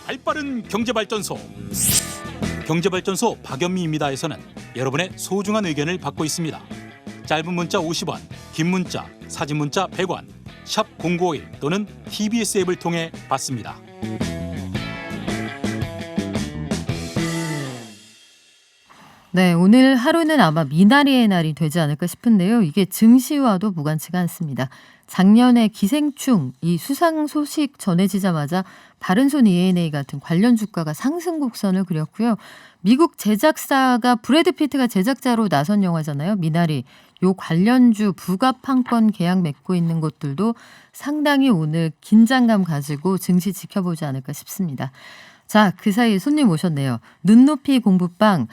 발빠른 경제발전소. 경제발전소 박연미입니다에서는 여러분의 소중한 의견을 받고 있습니다. 짧은 문자 50원, 긴 문자, 사진 문자 100원, 샵 0951 또는 TBS 앱을 통해 받습니다. 네, 오늘 하루는 아마 미나리의 날이 되지 않을까 싶은데요. 이게 증시와도 무관치가 않습니다. 작년에 기생충, 이 수상 소식 전해지자마자 바른손 ENA 같은 관련 주가가 상승 곡선을 그렸고요. 미국 제작사가 브래드 피트가 제작자로 나선 영화잖아요. 미나리. 요 관련주 부가판권 계약 맺고 있는 것들도 상당히 오늘 긴장감 가지고 증시 지켜보지 않을까 싶습니다. 자, 그 사이에 손님 오셨네요. 눈높이 공부방.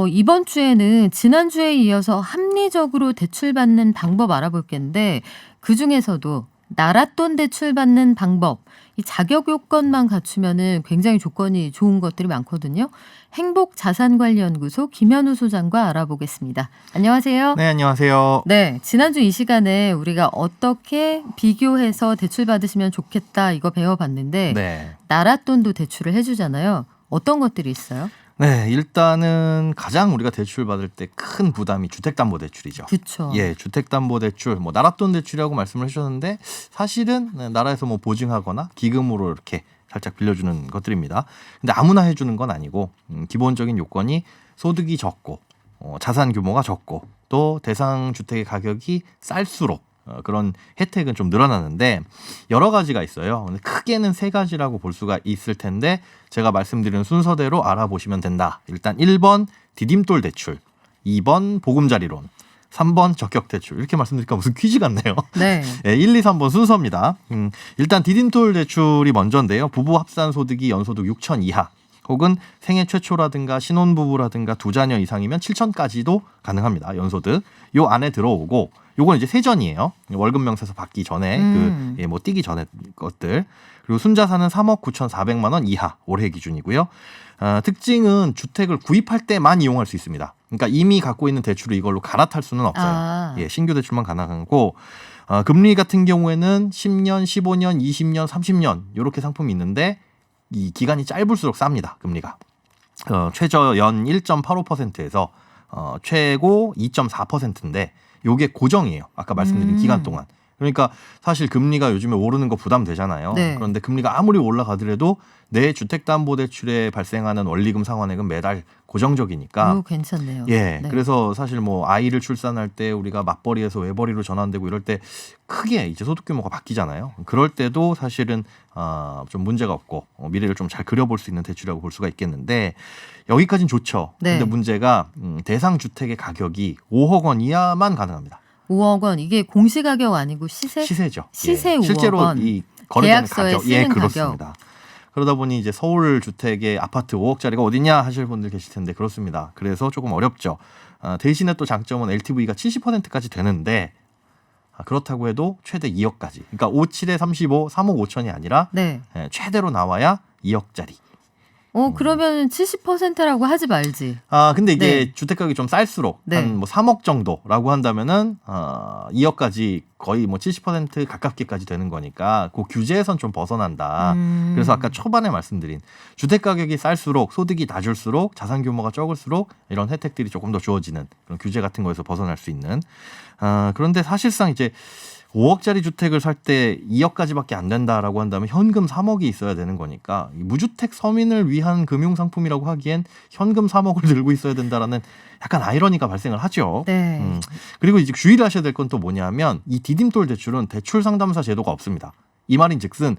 이번 주에는 지난주에 이어서 합리적으로 대출받는 방법 알아볼 텐데 그중에서도 나랏돈 대출받는 방법, 이 자격 요건만 갖추면은 굉장히 조건이 좋은 것들이 많거든요. 행복자산관리연구소 김현우 소장과 알아보겠습니다. 안녕하세요. 네, 안녕하세요. 네, 지난주 이 시간에 우리가 어떻게 비교해서 대출 받으시면 좋겠다 이거 배워봤는데 네. 나랏돈도 대출을 해주잖아요. 어떤 것들이 있어요? 네, 일단은 가장 우리가 대출 받을 때 큰 부담이 주택담보대출이죠. 그렇죠. 예, 주택담보대출, 뭐 나랏돈 대출이라고 말씀을 해주셨는데 사실은 나라에서 뭐 보증하거나 기금으로 이렇게 살짝 빌려주는 것들입니다. 근데 아무나 해주는 건 아니고 기본적인 요건이 소득이 적고 자산 규모가 적고 또 대상 주택의 가격이 쌀수록 그런 혜택은 좀 늘어나는데 여러 가지가 있어요. 크게는 세 가지라고 볼 수가 있을 텐데 제가 말씀드리는 순서대로 알아보시면 된다. 일단 1번 디딤돌 대출, 2번 보금자리론, 3번 적격대출. 이렇게 말씀드리니까 무슨 퀴즈 같네요. 네. 네, 1, 2, 3번 순서입니다. 일단 디딤돌 대출이 먼저인데요. 부부 합산 소득이 연소득 6천 이하 혹은 생애 최초라든가 신혼부부라든가 두 자녀 이상이면 7천까지도 가능합니다. 연소득. 요 안에 들어오고 요건 이제 세전이에요. 월급 명세서 받기 전에 뭐 뛰기 전에 것들. 그리고 순자산은 3억 9,400만 원 이하 올해 기준이고요. 특징은 주택을 구입할 때만 이용할 수 있습니다. 그러니까 이미 갖고 있는 대출을 이걸로 갈아탈 수는 없어요. 예, 신규 대출만 가능하고 금리 같은 경우에는 10년, 15년, 20년, 30년 이렇게 상품이 있는데 이 기간이 짧을수록 쌉니다. 금리가. 최저 연 1.85%에서 최고 2.4%인데 요게 고정이에요. 아까 말씀드린 기간 동안. 그러니까 사실 금리가 요즘에 오르는 거 부담되잖아요. 네. 그런데 금리가 아무리 올라가더라도 내 주택담보대출에 발생하는 원리금 상환액은 매달 고정적이니까. 괜찮네요. 예, 네. 그래서 사실 뭐 아이를 출산할 때 우리가 맞벌이에서 외벌이로 전환되고 이럴 때 크게 이제 소득 규모가 바뀌잖아요. 그럴 때도 사실은 좀 문제가 없고 미래를 좀 잘 그려볼 수 있는 대출이라고 볼 수가 있겠는데 여기까지는 좋죠. 네. 근데 문제가 대상 주택의 가격이 5억 원 이하만 가능합니다. 5억 원 이게 공시가격 아니고 시세? 시세죠. 시세 예. 5억 실제로 원. 이 거래되는 계약서에 가격, 쓰는 그렇습니다. 그러다 보니 이제 서울 주택의 아파트 5억짜리가 어디냐 하실 분들 계실 텐데 그렇습니다. 그래서 조금 어렵죠. 대신에 또 장점은 LTV가 70%까지 되는데 그렇다고 해도 최대 2억까지. 그러니까 57에 35, 3억 5천이 아니라 네. 최대로 나와야 2억짜리. 그러면 70%라고 하지 말지. 근데 이게 네. 주택가격이 좀 쌀수록 네. 한 뭐 3억 정도라고 한다면은 2억까지 거의 뭐 70% 가깝게까지 되는 거니까 그 규제에선 좀 벗어난다. 그래서 아까 초반에 말씀드린 주택가격이 쌀수록 소득이 낮을수록 자산 규모가 적을수록 이런 혜택들이 조금 더 주어지는 그런 규제 같은 거에서 벗어날 수 있는. 그런데 사실상 이제 5억짜리 주택을 살 때 2억까지밖에 안 된다라고 한다면 현금 3억이 있어야 되는 거니까 무주택 서민을 위한 금융상품이라고 하기엔 현금 3억을 들고 있어야 된다라는 약간 아이러니가 발생을 하죠. 네. 그리고 이제 주의를 하셔야 될 건 또 뭐냐면 이 디딤돌 대출은 대출 상담사 제도가 없습니다. 이 말인즉슨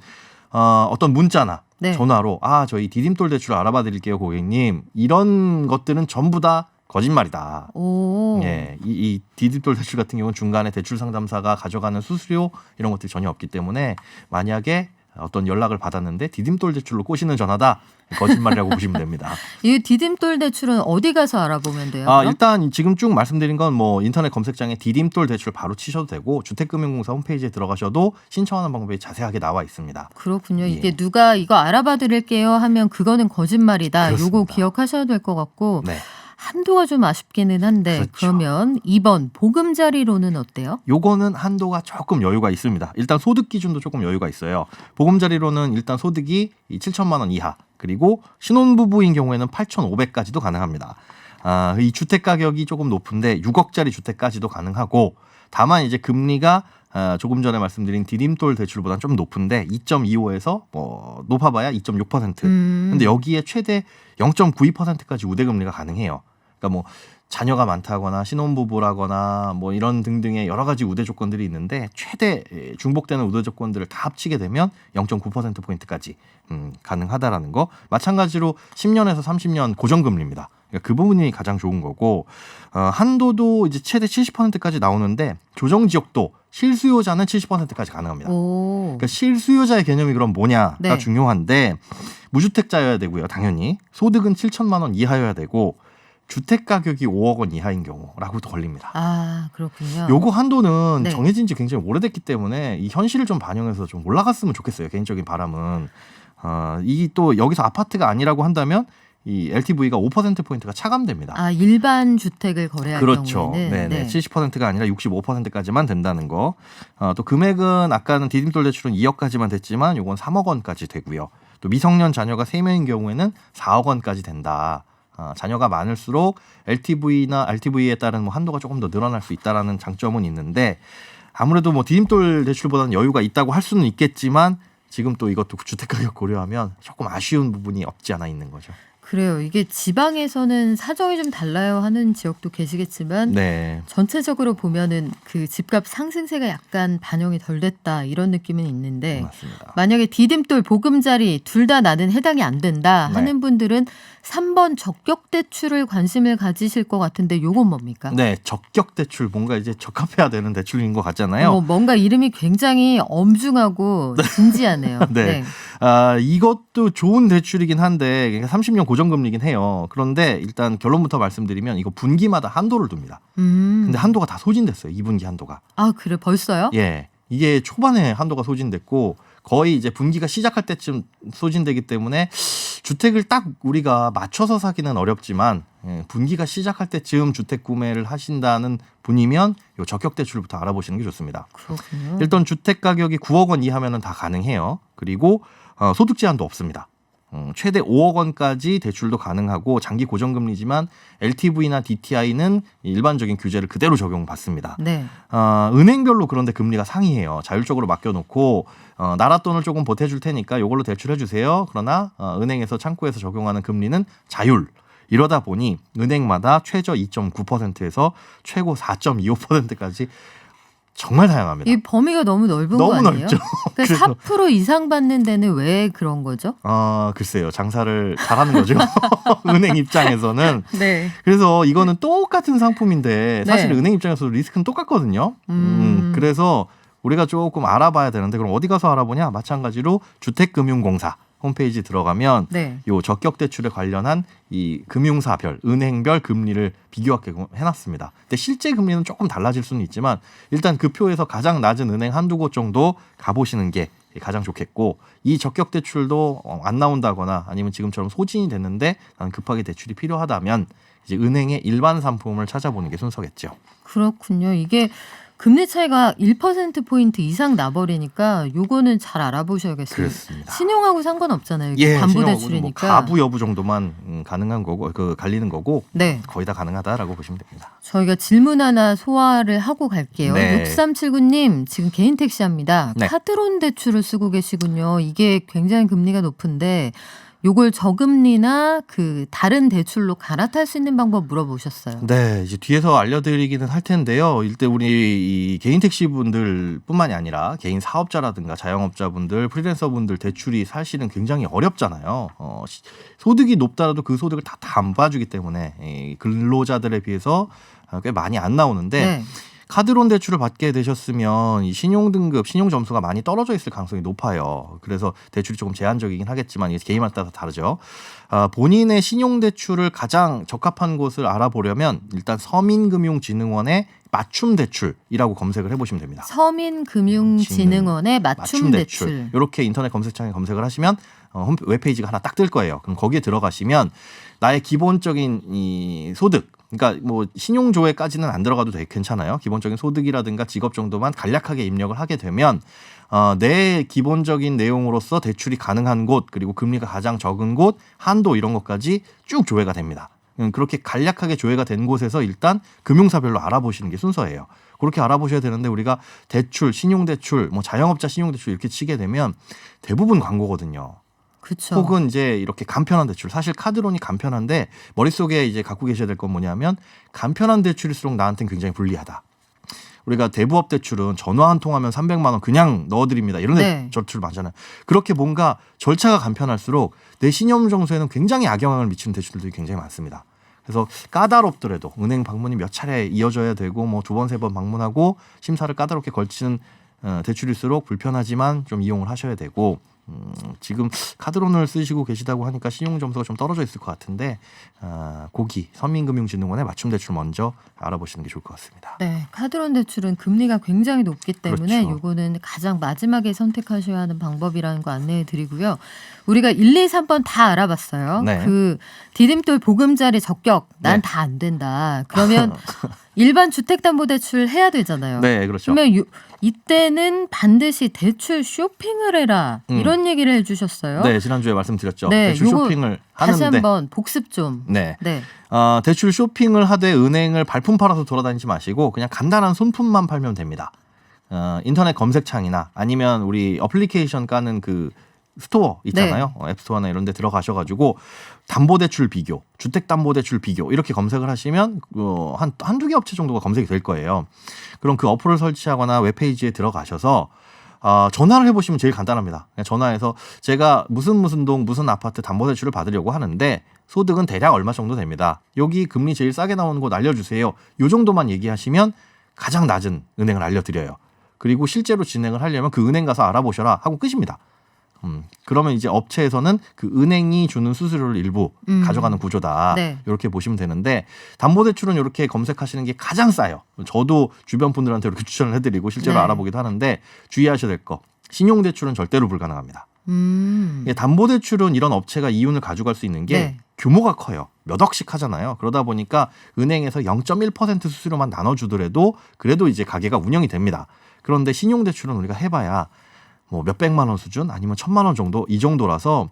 어떤 문자나 네. 전화로 저희 디딤돌 대출 알아봐 드릴게요 고객님 이런 것들은 전부 다 거짓말이다. 오. 예, 이 디딤돌 대출 같은 경우는 중간에 대출 상담사가 가져가는 수수료 이런 것들이 전혀 없기 때문에 만약에 어떤 연락을 받았는데 디딤돌 대출로 꼬시는 전화다 거짓말이라고 보시면 됩니다. 이 디딤돌 대출은 어디 가서 알아보면 돼요? 그럼? 일단 지금 쭉 말씀드린 건 뭐 인터넷 검색창에 디딤돌 대출 바로 치셔도 되고 주택금융공사 홈페이지에 들어가셔도 신청하는 방법이 자세하게 나와 있습니다. 그렇군요. 예. 이게 누가 이거 알아봐 드릴게요 하면 그거는 거짓말이다. 그렇습니다. 요거 기억하셔야 될 것 같고 네. 한도가 좀 아쉽기는 한데 그렇죠. 그러면 2번 보금자리로는 어때요? 요거는 한도가 조금 여유가 있습니다. 일단 소득 기준도 조금 여유가 있어요. 보금자리로는 일단 소득이 7천만 원 이하, 그리고 신혼부부인 경우에는 8,500까지도 가능합니다. 이 주택 가격이 조금 높은데 6억짜리 주택까지도 가능하고, 다만 이제 금리가 조금 전에 말씀드린 디딤돌 대출보다는 좀 높은데 2.25에서 높아봐야 2.6%. 근데 여기에 최대 0.92%까지 우대금리가 가능해요. 그러니까 뭐 자녀가 많다거나 신혼부부라거나 뭐 이런 등등의 여러 가지 우대 조건들이 있는데 최대 중복되는 우대 조건들을 다 합치게 되면 0.9%포인트까지 가능하다라는 거. 마찬가지로 10년에서 30년 고정금리입니다. 그러니까 그 부분이 가장 좋은 거고, 한도도 이제 최대 70%까지 나오는데 조정 지역도 실수요자는 70%까지 가능합니다. 오. 그러니까 실수요자의 개념이 그럼 뭐냐가 네. 중요한데, 무주택자여야 되고요. 당연히 소득은 7천만 원 이하여야 되고 주택 가격이 5억 원 이하인 경우라고도 걸립니다. 아, 그렇군요. 요거 한도는 네. 정해진 지 굉장히 오래됐기 때문에 이 현실을 좀 반영해서 좀 올라갔으면 좋겠어요. 개인적인 바람은. 이 또 여기서 아파트가 아니라고 한다면 이 LTV가 5%포인트가 차감됩니다. 아, 일반 주택을 거래할 그렇죠. 경우에는 네네. 70%가 아니라 65%까지만 된다는 거. 또 금액은 아까는 디딤돌 대출은 2억까지만 됐지만 요건 3억 원까지 되고요. 또 미성년 자녀가 3명인 경우에는 4억 원까지 된다. 자녀가 많을수록 LTV나 RTV에 따른 뭐 한도가 조금 더 늘어날 수 있다라는 장점은 있는데, 아무래도 뭐 디딤돌 대출보다는 여유가 있다고 할 수는 있겠지만 지금 또 이것도 주택 가격 고려하면 조금 아쉬운 부분이 없지 않아 있는 거죠. 그래요. 이게 지방에서는 사정이 좀 달라요 하는 지역도 계시겠지만 네. 전체적으로 보면은 그 집값 상승세가 약간 반영이 덜 됐다 이런 느낌은 있는데, 맞습니다. 만약에 디딤돌 보금자리 둘 다 나는 해당이 안 된다 네. 하는 분들은 3번 적격 대출을 관심을 가지실 것 같은데 요건 뭡니까? 네, 적격 대출, 뭔가 이제 적합해야 되는 대출인 것 같잖아요. 뭔가 이름이 굉장히 엄중하고 진지하네요. 네. 이것도 좋은 대출이긴 한데 30년 고정금리긴 해요. 그런데 일단 결론부터 말씀드리면 이거 분기마다 한도를 둡니다. 근데 한도가 다 소진됐어요. 2분기 한도가. 아, 그래 벌써요? 예, 이게 초반에 한도가 소진됐고 거의 이제 분기가 시작할 때쯤 소진되기 때문에 주택을 딱 우리가 맞춰서 사기는 어렵지만, 분기가 시작할 때쯤 주택 구매를 하신다는 분이면 요 적격 대출부터 알아보시는 게 좋습니다. 그렇군요. 일단 주택 가격이 9억 원 이하면은 다 가능해요. 그리고 소득 제한도 없습니다. 최대 5억 원까지 대출도 가능하고 장기 고정금리지만 LTV나 DTI는 일반적인 규제를 그대로 적용받습니다. 네. 은행별로 그런데 금리가 상이해요. 자율적으로 맡겨놓고 나라 돈을 조금 보태줄 테니까 이걸로 대출해 주세요. 그러나 은행에서 창구에서 적용하는 금리는 자율. 이러다 보니 은행마다 최저 2.9%에서 최고 4.25%까지 정말 다양합니다. 이 범위가 너무 넓은 너무 거 아니에요? 넓죠. 그러니까 4% 이상 받는 데는 왜 그런 거죠? 글쎄요. 장사를 잘하는 거죠. 은행 입장에서는. 네. 그래서 이거는 똑같은 상품인데 사실 네. 은행 입장에서 리스크는 똑같거든요. 그래서 우리가 조금 알아봐야 되는데, 그럼 어디 가서 알아보냐? 마찬가지로 주택금융공사 홈페이지 들어가면 네. 요 적격 대출에 관련한 이 금융사별, 은행별 금리를 비교하게 해놨습니다. 근데 실제 금리는 조금 달라질 수는 있지만 일단 그 표에서 가장 낮은 은행 한두 곳 정도 가보시는 게 가장 좋겠고, 이 적격 대출도 안 나온다거나 아니면 지금처럼 소진이 됐는데 나는 급하게 대출이 필요하다면 이제 은행의 일반 상품을 찾아보는 게 순서겠죠. 그렇군요. 이게 금리 차이가 1%포인트 이상 나버리니까 요거는 잘 알아보셔야겠어요. 그렇습니다. 신용하고 상관없잖아요. 이게 신용하고는 뭐 담보대출이니까. 가부 여부 정도만 가능한 거고, 갈리는 거고 네. 거의 다 가능하다라고 보시면 됩니다. 저희가 질문 하나 소화를 하고 갈게요. 네. 6379님 지금 개인 택시합니다. 네. 카드론 대출을 쓰고 계시군요. 이게 굉장히 금리가 높은데 요걸 저금리나 그 다른 대출로 갈아탈 수 있는 방법 물어보셨어요. 네, 이제 뒤에서 알려드리기는 할 텐데요. 일단 우리 이 개인 택시분들뿐만이 아니라 개인 사업자라든가 자영업자분들, 프리랜서분들 대출이 사실은 굉장히 어렵잖아요. 소득이 높더라도 그 소득을 다 안 봐주기 때문에 이 근로자들에 비해서 꽤 많이 안 나오는데. 네. 카드론 대출을 받게 되셨으면 이 신용 등급, 신용 점수가 많이 떨어져 있을 가능성이 높아요. 그래서 대출이 조금 제한적이긴 하겠지만 이게 개인마다 따라 다르죠. 본인의 신용 대출을 가장 적합한 곳을 알아보려면 일단 서민금융진흥원의 맞춤 대출이라고 검색을 해보시면 됩니다. 서민금융진흥원의 맞춤 대출. 이렇게 인터넷 검색창에 검색을 하시면 웹페이지가 하나 딱 뜰 거예요. 그럼 거기에 들어가시면 나의 기본적인 이 소득, 그러니까 뭐 신용조회까지는 안 들어가도 되게 괜찮아요. 기본적인 소득이라든가 직업 정도만 간략하게 입력을 하게 되면 내 기본적인 내용으로서 대출이 가능한 곳, 그리고 금리가 가장 적은 곳, 한도 이런 것까지 쭉 조회가 됩니다. 그렇게 간략하게 조회가 된 곳에서 일단 금융사별로 알아보시는 게 순서예요. 그렇게 알아보셔야 되는데 우리가 대출, 신용대출, 뭐 자영업자 신용대출 이렇게 치게 되면 대부분 광고거든요. 그렇죠. 혹은 이제 이렇게 간편한 대출. 사실 카드론이 간편한데 머릿속에 이제 갖고 계셔야 될 건 뭐냐면 간편한 대출일수록 나한테는 굉장히 불리하다. 우리가 대부업 대출은 전화 한 통 하면 300만 원 그냥 넣어드립니다. 이런 네. 대출 많잖아요. 그렇게 뭔가 절차가 간편할수록 내 신용 정서에는 굉장히 악영향을 미치는 대출들이 굉장히 많습니다. 그래서 까다롭더라도 은행 방문이 몇 차례 이어져야 되고 뭐 2번, 3번 방문하고 심사를 까다롭게 걸치는 대출일수록 불편하지만 좀 이용을 하셔야 되고 지금 카드론을 쓰시고 계시다고 하니까 신용 점수가 좀 떨어져 있을 것 같은데 고기 서민금융진흥원의 맞춤 대출 먼저 알아보시는 게 좋을 것 같습니다. 네, 카드론 대출은 금리가 굉장히 높기 때문에 그렇죠. 요거는 가장 마지막에 선택하셔야 하는 방법이라는 거 안내해 드리고요. 우리가 1, 2, 3번 다 알아봤어요. 네. 그 디딤돌 보금자리 적격 난 네. 다 안 된다. 그러면 일반 주택담보대출 해야 되잖아요. 네, 그렇죠. 그러면 이때는 반드시 대출 쇼핑을 해라 이런 얘기를 해주셨어요. 네, 지난주에 말씀드렸죠. 네, 대출 요거 쇼핑을 다시 하는데 한번 복습 좀. 네. 네. 대출 쇼핑을 하되 은행을 발품 팔아서 돌아다니지 마시고 그냥 간단한 손품만 팔면 됩니다. 인터넷 검색창이나 아니면 우리 어플리케이션 까는 그 스토어 있잖아요. 앱스토어나 이런 데 들어가셔가지고 담보대출 비교, 주택담보대출 비교 이렇게 검색을 하시면 한두 개 업체 정도가 검색이 될 거예요. 그럼 그 어플을 설치하거나 웹페이지에 들어가셔서 전화를 해보시면 제일 간단합니다. 그냥 전화해서 제가 무슨 동 무슨 아파트 담보대출을 받으려고 하는데 소득은 대략 얼마 정도 됩니다. 여기 금리 제일 싸게 나오는 곳 알려주세요. 요 정도만 얘기하시면 가장 낮은 은행을 알려드려요. 그리고 실제로 진행을 하려면 그 은행 가서 알아보셔라 하고 끝입니다. 그러면 이제 업체에서는 그 은행이 주는 수수료를 일부 가져가는 구조다. 네. 이렇게 보시면 되는데 담보대출은 이렇게 검색하시는 게 가장 싸요. 저도 주변 분들한테 이렇게 추천을 해드리고 실제로 네. 알아보기도 하는데 주의하셔야 될 거. 신용대출은 절대로 불가능합니다. 담보대출은 이런 업체가 이윤을 가져갈 수 있는 게 네. 규모가 커요. 몇 억씩 하잖아요. 그러다 보니까 은행에서 0.1% 수수료만 나눠주더라도 그래도 이제 가게가 운영이 됩니다. 그런데 신용대출은 우리가 해봐야 뭐 몇백만 원 수준 아니면 1,000만 원 정도 이 정도라서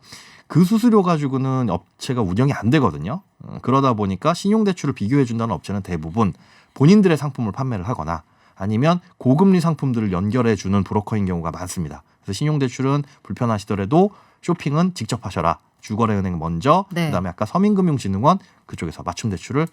그 수수료 가지고는 업체가 운영이 안 되거든요. 그러다 보니까 신용대출을 비교해 준다는 업체는 대부분 본인들의 상품을 판매를 하거나 아니면 고금리 상품들을 연결해 주는 브로커인 경우가 많습니다. 그래서 신용대출은 불편하시더라도 쇼핑은 직접 하셔라. 주거래은행 먼저 네. 그다음에 아까 서민금융진흥원 그쪽에서 맞춤 대출을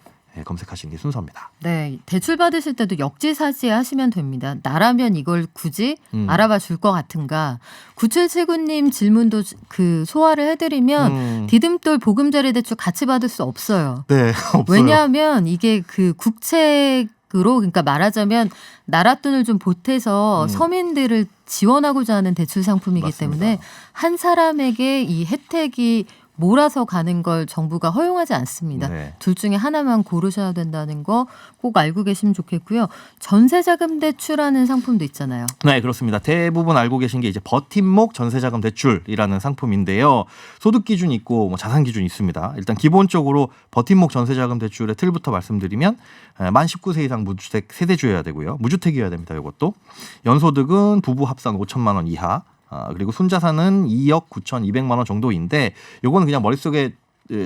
검색하시는 게 순서입니다. 네, 대출 받으실 때도 역지사지 하시면 됩니다. 나라면 이걸 굳이 알아봐 줄 것 같은가. 9779님 질문도 그 소화를 해드리면 디딤돌 보금자리 대출 같이 받을 수 없어요. 네, 없어요. 왜냐하면 이게 그 국책으로 그러니까 말하자면 나라 돈을 좀 보태서 서민들을 지원하고자 하는 대출 상품이기 맞습니다. 때문에 한 사람에게 이 혜택이 몰아서 가는 걸 정부가 허용하지 않습니다. 네. 둘 중에 하나만 고르셔야 된다는 거 꼭 알고 계시면 좋겠고요. 전세자금 대출하는 상품도 있잖아요. 네, 그렇습니다. 대부분 알고 계신 게 이제 버팀목 전세자금 대출이라는 상품인데요. 소득 기준이 있고 뭐 자산 기준이 있습니다. 일단 기본적으로 버팀목 전세자금 대출의 틀부터 말씀드리면 만 19세 이상 무주택 세대주여야 되고요. 무주택이어야 됩니다. 이것도 연소득은 부부 합산 5천만 원 이하. 그리고 순자산은 2억 9,200만 원 정도인데 요거는 그냥 머릿속에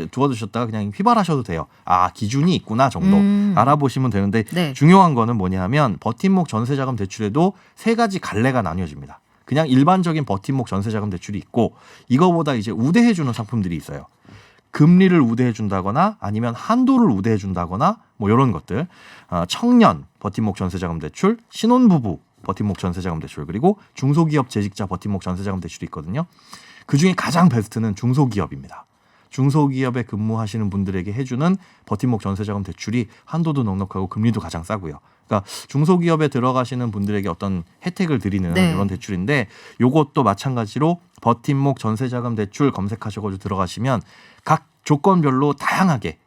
두어두셨다가 그냥 휘발하셔도 돼요. 기준이 있구나 정도 알아보시면 되는데 네. 중요한 거는 뭐냐면 버팀목 전세자금 대출에도 세 가지 갈래가 나뉘어집니다. 그냥 일반적인 버팀목 전세자금 대출이 있고 이거보다 이제 우대해주는 상품들이 있어요. 금리를 우대해준다거나 아니면 한도를 우대해준다거나 뭐 이런 것들. 청년 버팀목 전세자금 대출, 신혼부부 버팀목 전세자금 대출 그리고 중소기업 재직자 버팀목 전세자금 대출이 있거든요. 그중에 가장 베스트는 중소기업입니다. 중소기업에 근무하시는 분들에게 해주는 버팀목 전세자금 대출이 한도도 넉넉하고 금리도 가장 싸고요. 그러니까 중소기업에 들어가시는 분들에게 어떤 혜택을 드리는 네. 이런 대출인데 이것도 마찬가지로 버팀목 전세자금 대출 검색하셔가지고 들어가시면 각 조건별로 다양하게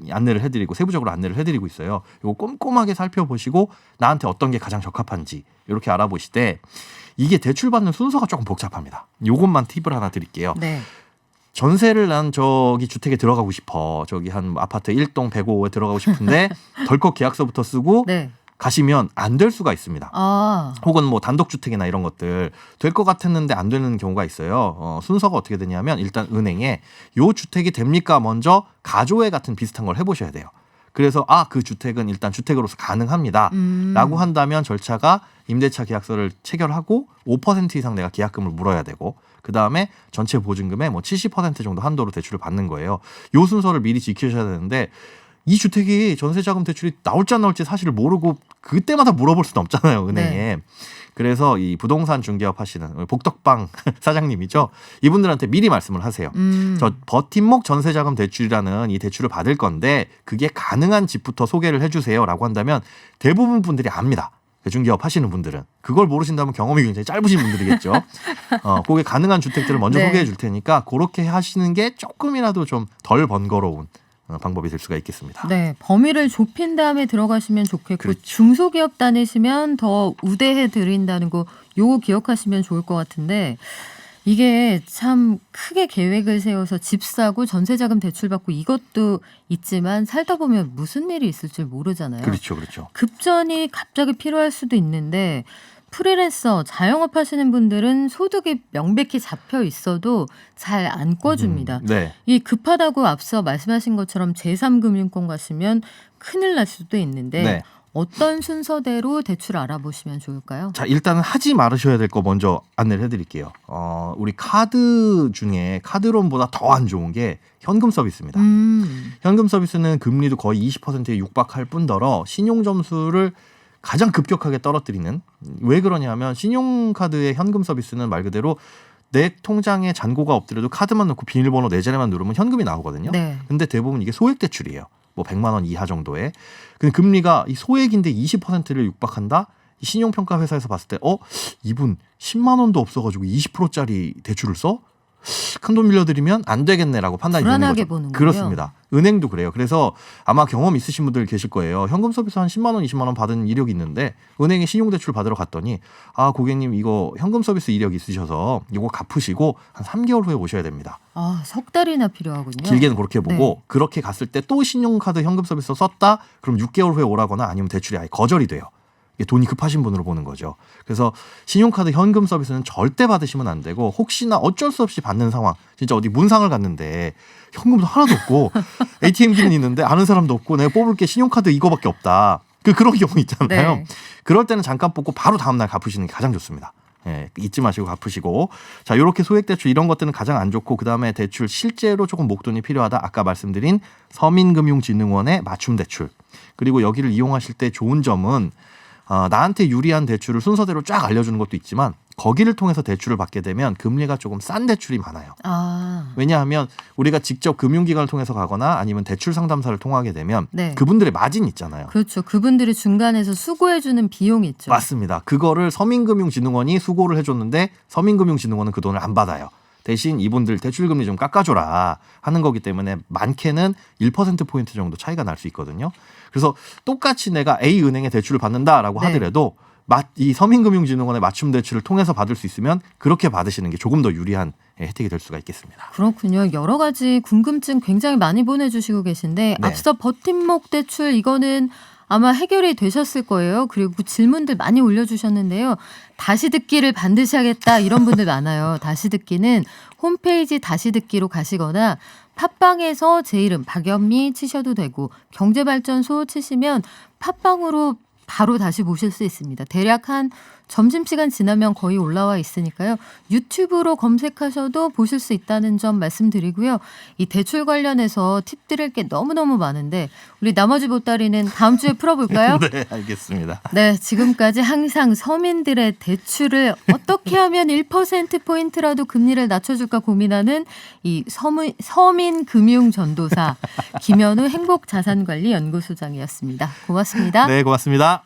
안내를 해드리고 세부적으로 안내를 해드리고 있어요. 이거 꼼꼼하게 살펴보시고 나한테 어떤 게 가장 적합한지 이렇게 알아보시되 이게 대출 받는 순서가 조금 복잡합니다. 요것만 팁을 하나 드릴게요. 네. 전세를 난 저기 주택에 들어가고 싶어. 저기 한 아파트 1동 105호에 들어가고 싶은데 덜컥 계약서부터 쓰고 네. 가시면 안 될 수가 있습니다. 아. 혹은 뭐 단독주택이나 이런 것들 될 것 같았는데 안 되는 경우가 있어요. 순서가 어떻게 되냐면 일단 은행에 요 주택이 됩니까? 먼저 가조회 같은 비슷한 걸 해보셔야 돼요. 그래서 그 주택은 일단 주택으로서 가능합니다. 라고 한다면 절차가 임대차 계약서를 체결하고 5% 이상 내가 계약금을 물어야 되고 그다음에 전체 보증금의 뭐 70% 정도 한도로 대출을 받는 거예요. 요 순서를 미리 지키셔야 되는데 이 주택이 전세자금 대출이 나올지 안 나올지 사실을 모르고 그때마다 물어볼 수는 없잖아요, 은행에. 네. 그래서 이 부동산 중개업 하시는 복덕방 사장님이죠. 이분들한테 미리 말씀을 하세요. 저 버팀목 전세자금 대출이라는 이 대출을 받을 건데 그게 가능한 집부터 소개를 해주세요라고 한다면 대부분 분들이 압니다. 중개업 하시는 분들은. 그걸 모르신다면 경험이 굉장히 짧으신 분들이겠죠. 그게 가능한 주택들을 먼저 네. 소개해 줄 테니까 그렇게 하시는 게 조금이라도 좀 덜 번거로운 방법이 될 수가 있겠습니다. 네, 범위를 좁힌 다음에 들어가시면 좋겠고 그렇죠. 중소기업 다니시면 더 우대해 드린다는 거 요거 기억하시면 좋을 것 같은데 이게 참 크게 계획을 세워서 집 사고 전세자금 대출받고 이것도 있지만 살다 보면 무슨 일이 있을지 모르잖아요. 그렇죠, 그렇죠. 급전이 갑자기 필요할 수도 있는데 프리랜서, 자영업 하시는 분들은 소득이 명백히 잡혀 있어도 잘 안 꿔줍니다. 네. 이 급하다고 앞서 말씀하신 것처럼 제3금융권 가시면 큰일 날 수도 있는데 네. 어떤 순서대로 대출 알아보시면 좋을까요? 자, 일단은 하지 말으셔야 될 거 먼저 안내를 해드릴게요. 우리 카드 중에 카드론보다 더 안 좋은 게 현금 서비스입니다. 현금 서비스는 금리도 거의 20%에 육박할 뿐더러 신용 점수를 가장 급격하게 떨어뜨리는. 왜 그러냐면 신용카드의 현금 서비스는 말 그대로 내 통장에 잔고가 없더라도 카드만 넣고 비밀번호 4자리만 누르면 현금이 나오거든요. 네. 근데 대부분 이게 소액 대출이에요. 뭐 100만 원 이하 정도에. 근데 금리가 이 소액인데 20%를 육박한다? 이 신용평가 회사에서 봤을 때 이분 10만 원도 없어가지고 20%짜리 대출을 써? 큰돈 빌려드리면 안 되겠네라고 판단이 되는 불안하게 거죠. 보는군요. 그렇습니다. 은행도 그래요. 그래서 아마 경험 있으신 분들 계실 거예요. 현금 서비스 한 10만 원, 20만 원 받은 이력이 있는데 은행에 신용대출 받으러 갔더니 고객님 이거 현금 서비스 이력 있으셔서 이거 갚으시고 한 3개월 후에 오셔야 됩니다. 석 달이나 필요하군요. 길게는 그렇게 보고 네. 그렇게 갔을 때 또 신용카드 현금 서비스 썼다? 그럼 6개월 후에 오라거나 아니면 대출이 아예 거절이 돼요. 이게 돈이 급하신 분으로 보는 거죠. 그래서 신용카드 현금 서비스는 절대 받으시면 안 되고 혹시나 어쩔 수 없이 받는 상황, 진짜 어디 문상을 갔는데 현금도 하나도 없고 ATM기는 있는데 아는 사람도 없고 내가 뽑을 게 신용카드 이거밖에 없다. 그런 경우 있잖아요. 네. 그럴 때는 잠깐 뽑고 바로 다음날 갚으시는 게 가장 좋습니다. 잊지 마시고 갚으시고. 자, 이렇게 소액 대출 이런 것들은 가장 안 좋고 그다음에 대출 실제로 조금 목돈이 필요하다. 아까 말씀드린 서민금융진흥원의 맞춤 대출. 그리고 여기를 이용하실 때 좋은 점은 나한테 유리한 대출을 순서대로 쫙 알려주는 것도 있지만 거기를 통해서 대출을 받게 되면 금리가 조금 싼 대출이 많아요. 왜냐하면 우리가 직접 금융기관을 통해서 가거나 아니면 대출 상담사를 통하게 되면 네. 그분들의 마진이 있잖아요. 그렇죠. 그분들이 중간에서 수고해주는 비용이 있죠. 맞습니다. 그거를 서민금융진흥원이 수고를 해줬는데 서민금융진흥원은 그 돈을 안 받아요. 대신 이분들 대출금리 좀 깎아줘라 하는 거기 때문에 많게는 1%포인트 정도 차이가 날 수 있거든요. 그래서 똑같이 내가 A은행에 대출을 받는다라고 네. 하더라도 이 서민금융진흥원의 맞춤 대출을 통해서 받을 수 있으면 그렇게 받으시는 게 조금 더 유리한 혜택이 될 수가 있겠습니다. 그렇군요. 여러 가지 궁금증 굉장히 많이 보내주시고 계신데 네. 앞서 버팀목 대출 이거는 아마 해결이 되셨을 거예요. 그리고 질문들 많이 올려주셨는데요. 다시 듣기를 반드시 하겠다 이런 분들 많아요. 다시 듣기는 홈페이지 다시 듣기로 가시거나 팟빵에서 제 이름 박연미 치셔도 되고 경제발전소 치시면 팟빵으로 바로 다시 보실 수 있습니다. 대략 한 점심시간 지나면 거의 올라와 있으니까요. 유튜브로 검색하셔도 보실 수 있다는 점 말씀드리고요. 이 대출 관련해서 팁 드릴 게 너무너무 많은데 우리 나머지 보따리는 다음 주에 풀어볼까요? 네, 알겠습니다. 네, 지금까지 항상 서민들의 대출을 어떻게 하면 1%포인트라도 금리를 낮춰줄까 고민하는 이 서민금융전도사 김현우 행복자산관리연구소장이었습니다. 고맙습니다. 네, 고맙습니다.